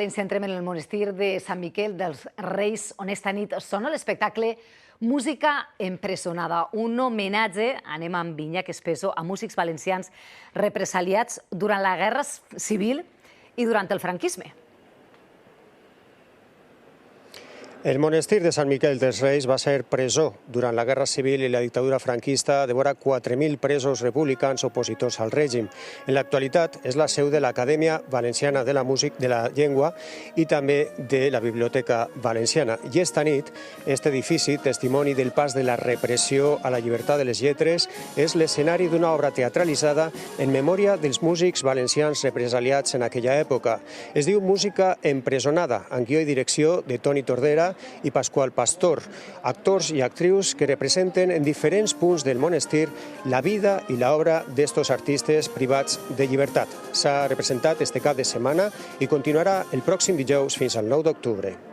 Ens centrem en el monestir de Sant Miquel dels Reis, on esta nit sona l'espectacle Música empresonada, un homenatge, anem amb Vinya, que és peso, a músics valencians represaliats durant la Guerra Civil i durant el franquisme. El monestir de Sant Miquel dels Reis va ser presó durant la Guerra Civil i la dictadura franquista de vora 4.000 presos republicans opositors al règim. En l'actualitat és la seu de l'Acadèmia Valenciana de la Llengua i també de la Biblioteca Valenciana. I esta nit, aquest edifici, testimoni del pas de la repressió a la llibertat de les lletres, és l'escenari d'una obra teatralitzada en memòria dels músics valencians represaliats en aquella època. Es diu Música empresonada, amb guió i direcció de Toni Tordera i Pasqual Pastor, actors i actrius que representen en diferents punts del monestir la vida i l'obra d'estos artistes privats de llibertat. S'ha representat este cap de setmana i continuarà el pròxim dijous fins al 9 d'octubre.